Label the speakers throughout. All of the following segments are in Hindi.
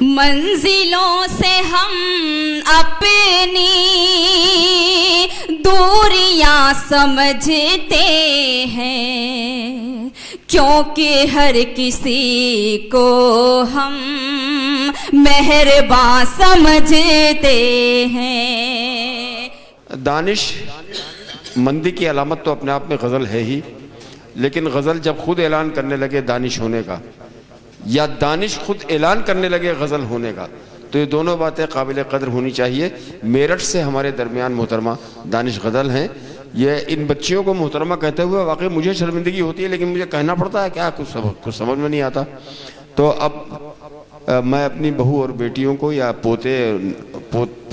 Speaker 1: मंजिलों से हम अपनी दूरियां समझते हैं, क्योंकि हर किसी को हम मेहरबान समझते हैं।
Speaker 2: दानिश मंदी की अलामत तो अपने आप में गज़ल है ही, लेकिन गज़ल जब खुद ऐलान करने लगे दानिश होने का, या दानिश खुद ऐलान करने लगे गज़ल होने का, तो ये दोनों बातें काबिल कदर होनी चाहिए। मेरठ से हमारे दरमियान मोहतरमा दानिश गज़ल हैं। ये इन बच्चियों को मोहतरमा कहते हुए वाकई मुझे शर्मिंदगी होती है, लेकिन मुझे कहना पड़ता है, क्या कुछ समझ में नहीं आता। तो अब मैं अपनी बहू और बेटियों को या पोत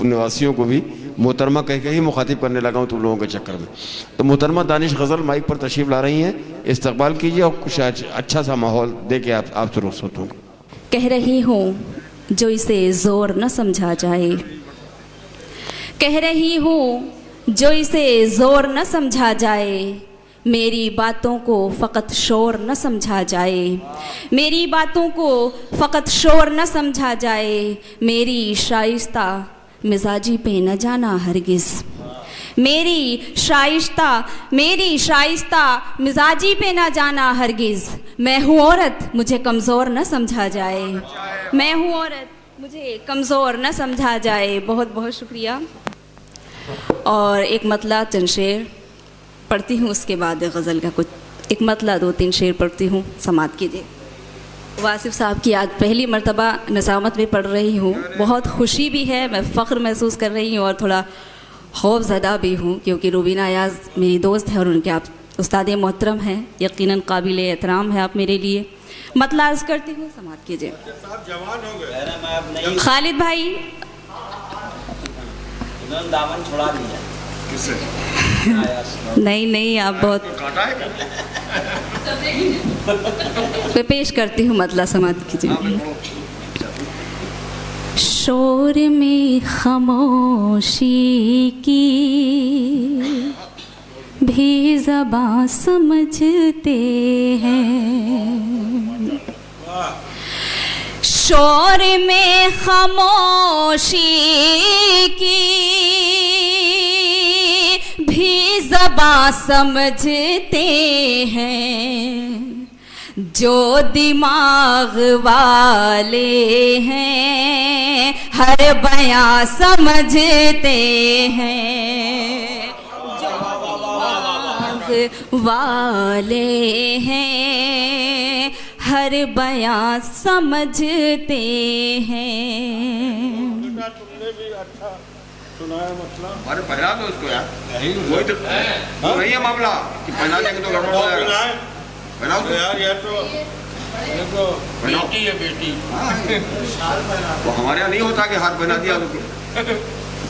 Speaker 2: निवासियों को भी मोहतरमा कह के ही मुखातिब करने लगा हूँ तुम लोगों के चक्कर में। तो मोहतरमा दानिश गज़ल माइक पर तशरीफ़ ला रही हैं, इस्तकबाल कीजिए और कुछ अच्छा सा माहौल दे के आपसे रुखसत होंगे।
Speaker 1: कह रही हूँ जो इसे ज़ोर न समझा जाए, कह रही हूँ जो इसे ज़ोर न समझा जाए, मेरी बातों को फ़कत शोर न समझा जाए, मेरी बातों को फ़कत शोर न समझा जाए, मेरी शाइस्ता मिजाजी पे न जाना हरगिज़, मेरी शाइस्ता मिजाजी पे न जाना हरगिज़, मैं हूँ औरत मुझे कमज़ोर न समझा जाए, मैं हूँ औरत मुझे कमज़ोर न समझा जाए। बहुत बहुत शुक्रिया। और एक मतला चंद शेर पढ़ती हूँ, उसके बाद गज़ल का कुछ एक मतला 2-3 शेर पढ़ती हूँ, समात कीजिए। वासिफ साहब की आज पहली मर्तबा नज़ामत में पढ़ रही हूँ, बहुत खुशी भी है, मैं फ़ख्र महसूस कर रही हूँ और थोड़ा खौफज़दा भी हूँ, क्योंकि रूबीना अयाज़ मेरी दोस्त है और उनके आप उस्ताद मोहतरम हैं, यकीनन काबिल एहतराम है आप मेरे लिए। मतला अर्ज़ करती हूँ, समात कीजिए। खालिद भाई
Speaker 3: दामन छुड़ा दिया।
Speaker 1: नहीं आप बहुत मैं पेश करती हूँ, मतला समात कीजिए। शोर में खामोशी की भी ज़बां समझते हैं, शोर में खामोशी की भी ज़बां समझते हैं, जो दिमाग वाले हैं हर बयां समझते हैं, जो दिमाग वाले हैं हर बयां समझते हैं।
Speaker 4: तुमने भी अच्छा सुनाया, मतलब
Speaker 2: अरे पहला तो उसको यार, वही तो नहीं है मामला कि पहला देंगे तो गड़बड़ हो जाएगा। पहला उसको
Speaker 4: यार, ये तो बेटी है, बेटी
Speaker 2: तो हमारे यहाँ नहीं होता कि हाथ पहना दिया तो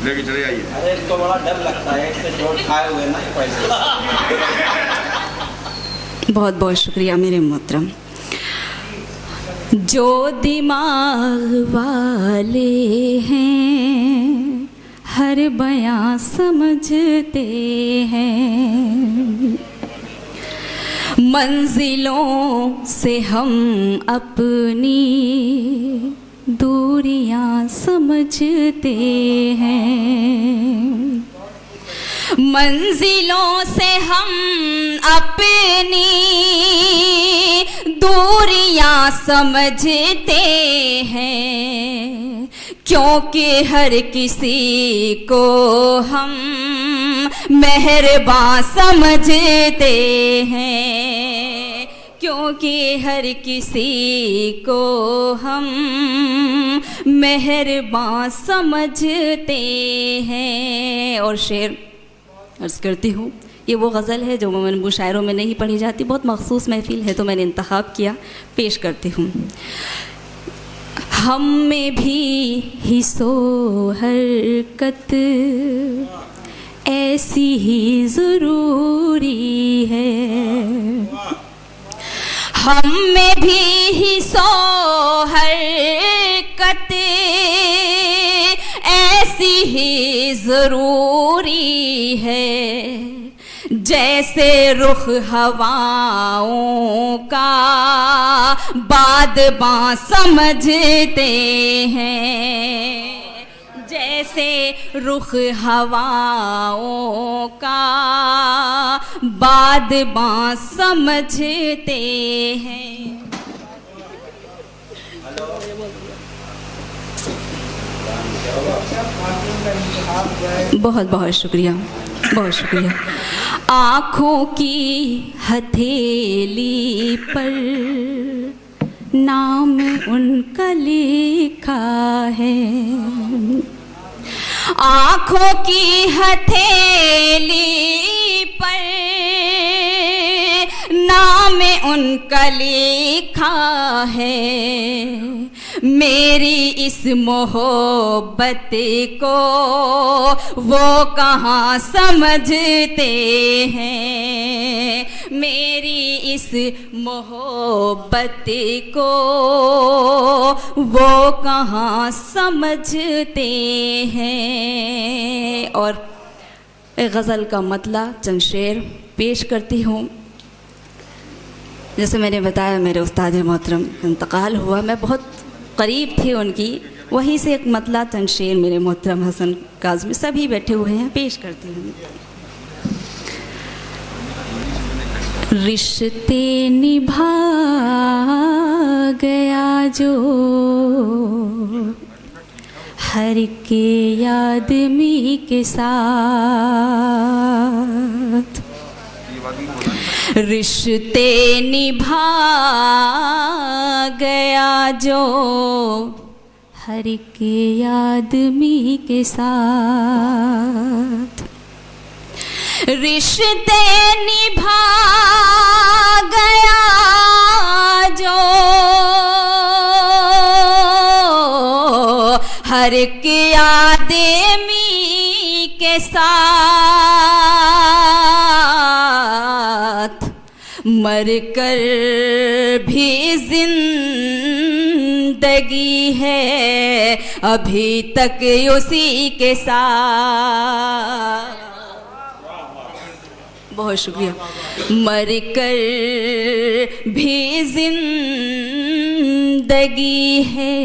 Speaker 2: लेके चले जाइए।
Speaker 3: अरे इसको बड़ा डर लगता है, इससे चोट खाए हुए ना पैसे।
Speaker 1: बहुत बहुत शुक्रिया मेरे मोहतरम। जो दिमाग वाले हैं हर बयां समझते हैं, मंजिलों से हम अपनी दूरियां समझते हैं, मंजिलों से हम अपनी दूरियां समझते हैं, क्योंकि हर किसी को हम मेहरबान समझते हैं, क्योंकि हर किसी को हम मेहरबान समझते हैं। और शेर अर्ज़ करती हूँ, ये वो गज़ल है जो अमूमन मुशायरों में नहीं पढ़ी जाती, बहुत मखसूस महफिल है तो मैंने इंतखाब किया, पेश करती हूँ। हम में भी हिस्सो हरकत ऐसी ही ज़रूरी है, हम में भी हिस्सो हरकत ऐसी ही ज़रूरी है, जैसे रुख हवाओं का बादबां समझते हैं, जैसे रुख हवाओं का बादबां समझते हैं। बहुत बहुत शुक्रिया, बहुत शुक्रिया। आँखों की हथेली पर नाम उनका लिखा है, आँखों की हथेली पर नाम उनका लिखा है। मेरी इस मोहब्बत को वो कहाँ समझते हैं, मेरी इस मोहब्बत को वो कहाँ समझते हैं। और गज़ल का मतला चंद शेर पेश करती हूँ। जैसे मैंने बताया मेरे उस्ताद मोहतरम इंतकाल हुआ, मैं बहुत करीब थी उनकी, वहीं से एक मतला चंद शेर मेरे मोहतरम हसन काज़मी सभी बैठे हुए हैं, पेश करती हूँ। रिश्ते निभा गया जो हर के आदमी के साथ, रिश्ते निभा गया जो हर के आदमी के साथ, रिश्ते निभा गया जो हर के आदमी के साथ, मर कर भी जिंदगी है अभी तक उसी के साथ। बहुत शुक्रिया। मर कर भी जिंदगी है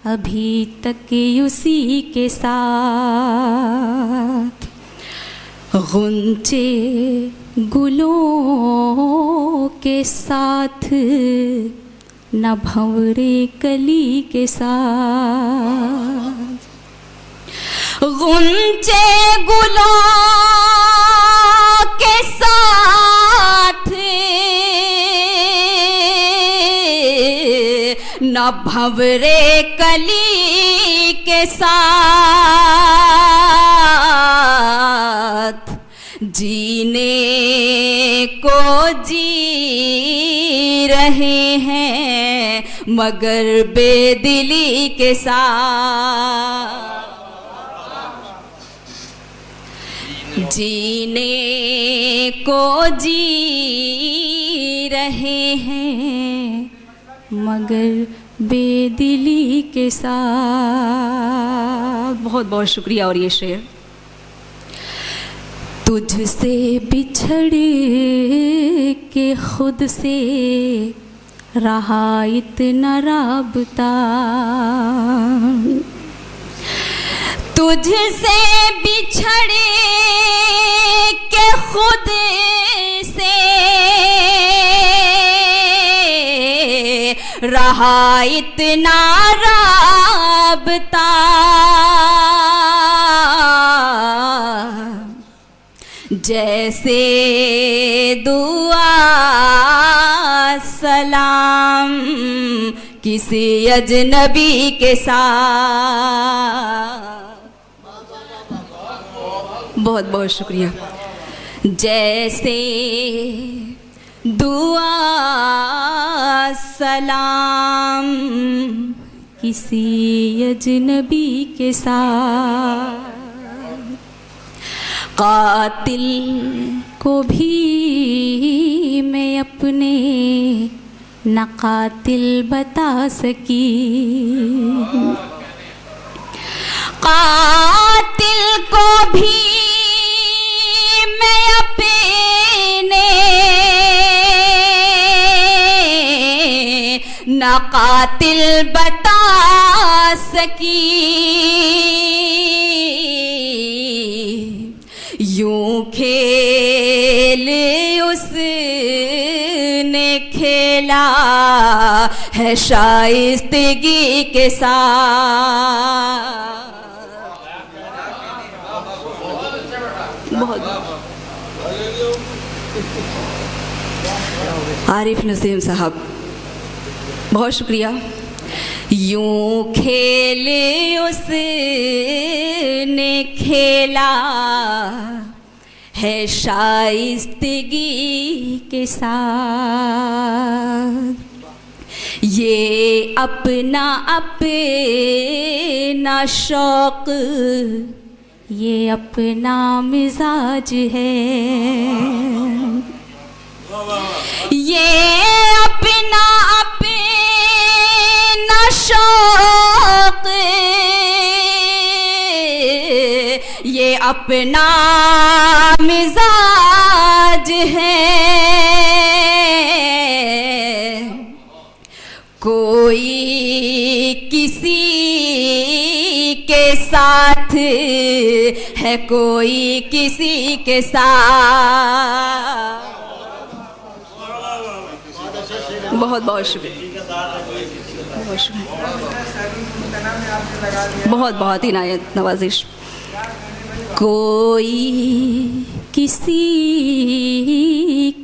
Speaker 1: अभी तक उसी के साथ, गुंचे गुलों के साथ न भंवरे कली के साथ, गुंचे गुलों के साथ न भंवरे कली के साथ, जीने को जी रहे हैं मगर बेदिली के साथ, जीने को जी रहे हैं मगर बेदिली के साथ। बहुत बहुत शुक्रिया। और ये शेर, तुझसे बिछड़ के खुद से रहा इतना राबता, तुझसे बिछड़ के खुद से रहा इतना राबता, जैसे दुआ सलाम किसी अजनबी के साथ। बहुत बहुत शुक्रिया। जैसे दुआ सलाम किसी अजनबी के साथ, कातिल को भी मैं अपने न कातिल बता सकी, कातिल को भी मैं अपने कातिल बता सकी, यूं खेल उसने खेला है शाइस्तगी के साथ। बहुत आरिफ नसीम साहब, बहुत शुक्रिया। यूं खेल उसने खेला है शाइस्तगी के साथ, ये अपना अपना शौक, ये अपना मिजाज है, ये अपना अपना शौक, ये अपना मिजाज है। कोई किसी के साथ है, कोई किसी के साथ। बहुत बहुत शुक्रिया, बहुत शुक्रिया, बहुत बहुत इनायत नवाजिश। कोई किसी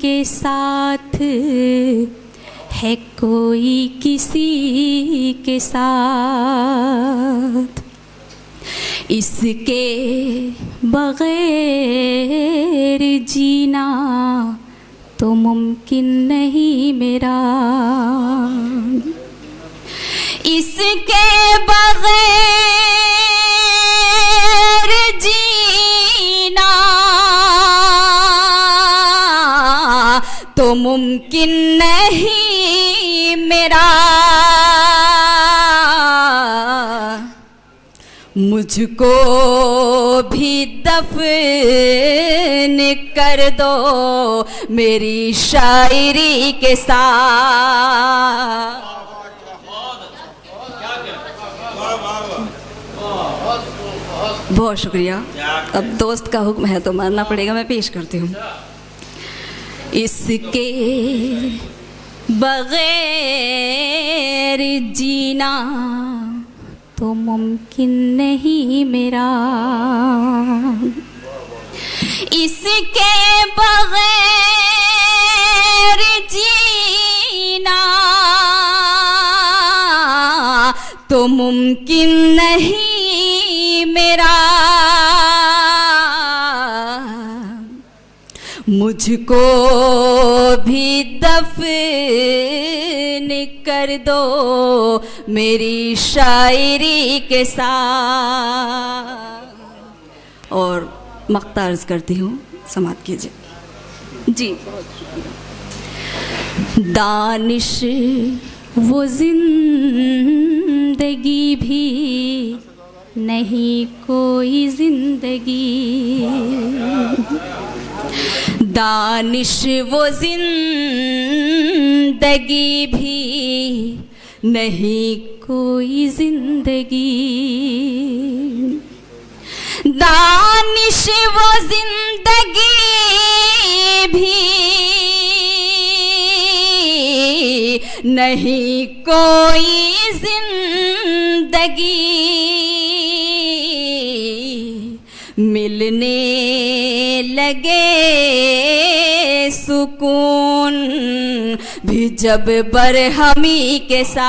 Speaker 1: के साथ है, कोई किसी के साथ, इसके बगैर जीना तो मुमकिन नहीं मेरा, इसके बगैर जीना तो मुमकिन नहीं मेरा। मुझको भी दफन कर दो मेरी शायरी के साथ। बहुत शुक्रिया। अब दोस्त का हुक्म है तो मानना पड़ेगा, मैं पेश करती हूँ। इसके बगैर जीना तो मुमकिन नहीं मेरा, इसके बगैर जीना तो मुमकिन नहीं मेरा। मुझको भी दफन कर दो मेरी शायरी के साथ। और मक्ता अर्ज करती हूँ, समाप्त कीजिए जी। दानिश वो जिंदगी भी नहीं कोई जिंदगी, दानिश वो जिंदगी भी नहीं कोई जिंदगी, दानिश वो जिंदगी भी नहीं कोई जिंदगी। मिलने लगे सुकून भी जब बरहमी के साथ।